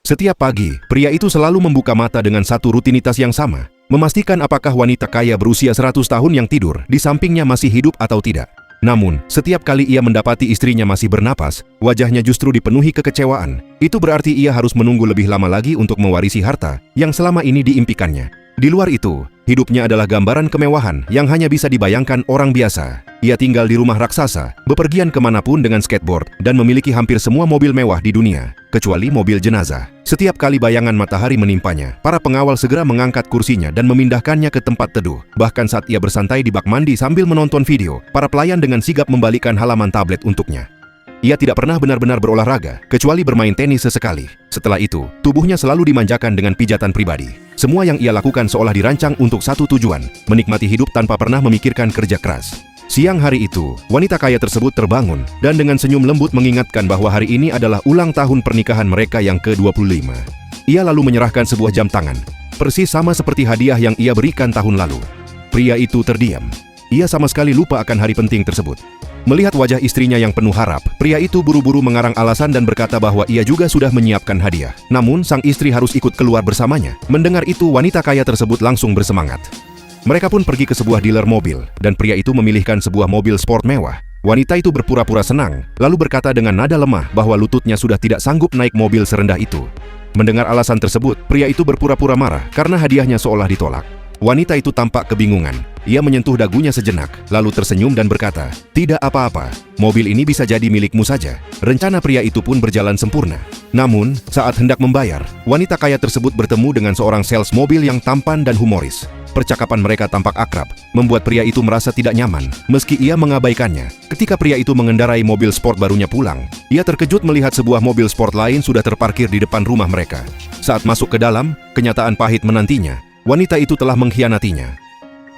Setiap pagi, pria itu selalu membuka mata dengan satu rutinitas yang sama, memastikan apakah wanita kaya berusia 100 tahun yang tidur di sampingnya masih hidup atau tidak. Namun, setiap kali ia mendapati istrinya masih bernapas, wajahnya justru dipenuhi kekecewaan. Itu berarti ia harus menunggu lebih lama lagi untuk mewarisi harta yang selama ini diimpikannya. Di luar itu, hidupnya adalah gambaran kemewahan yang hanya bisa dibayangkan orang biasa. Ia tinggal di rumah raksasa, bepergian kemanapun dengan skateboard, dan memiliki hampir semua mobil mewah di dunia, kecuali mobil jenazah. Setiap kali bayangan matahari menimpanya, para pengawal segera mengangkat kursinya dan memindahkannya ke tempat teduh. Bahkan saat ia bersantai di bak mandi sambil menonton video, para pelayan dengan sigap membalikkan halaman tablet untuknya. Ia tidak pernah benar-benar berolahraga, kecuali bermain tenis sesekali. Setelah itu, tubuhnya selalu dimanjakan dengan pijatan pribadi. Semua yang ia lakukan seolah dirancang untuk satu tujuan, menikmati hidup tanpa pernah memikirkan kerja keras. Siang hari itu, wanita kaya tersebut terbangun dan dengan senyum lembut mengingatkan bahwa hari ini adalah ulang tahun pernikahan mereka yang ke-25. Ia lalu menyerahkan sebuah jam tangan, persis sama seperti hadiah yang ia berikan tahun lalu. Pria itu terdiam. Ia sama sekali lupa akan hari penting tersebut. Melihat wajah istrinya yang penuh harap, pria itu buru-buru mengarang alasan dan berkata bahwa ia juga sudah menyiapkan hadiah. Namun, sang istri harus ikut keluar bersamanya. Mendengar itu, wanita kaya tersebut langsung bersemangat. Mereka pun pergi ke sebuah dealer mobil, dan pria itu memilihkan sebuah mobil sport mewah. Wanita itu berpura-pura senang, lalu berkata dengan nada lemah bahwa lututnya sudah tidak sanggup naik mobil serendah itu. Mendengar alasan tersebut, pria itu berpura-pura marah karena hadiahnya seolah ditolak. Wanita itu tampak kebingungan. Ia menyentuh dagunya sejenak, lalu tersenyum dan berkata, "Tidak apa-apa, mobil ini bisa jadi milikmu saja." Rencana pria itu pun berjalan sempurna. Namun, saat hendak membayar, wanita kaya tersebut bertemu dengan seorang sales mobil yang tampan dan humoris. Percakapan mereka tampak akrab, membuat pria itu merasa tidak nyaman, meski ia mengabaikannya. Ketika pria itu mengendarai mobil sport barunya pulang, ia terkejut melihat sebuah mobil sport lain sudah terparkir di depan rumah mereka. Saat masuk ke dalam, kenyataan pahit menantinya. Wanita itu telah mengkhianatinya.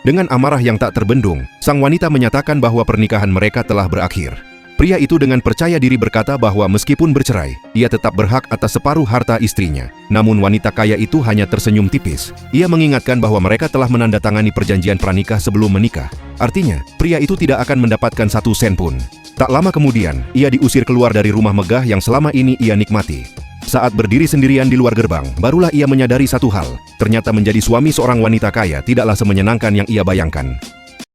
Dengan amarah yang tak terbendung, sang wanita menyatakan bahwa pernikahan mereka telah berakhir. Pria itu dengan percaya diri berkata bahwa meskipun bercerai, ia tetap berhak atas separuh harta istrinya. Namun wanita kaya itu hanya tersenyum tipis. Ia mengingatkan bahwa mereka telah menandatangani perjanjian pranikah sebelum menikah. Artinya, pria itu tidak akan mendapatkan satu sen pun. Tak lama kemudian, ia diusir keluar dari rumah megah yang selama ini ia nikmati. Saat berdiri sendirian di luar gerbang, barulah ia menyadari satu hal. Ternyata menjadi suami seorang wanita kaya tidaklah semenyenangkan yang ia bayangkan.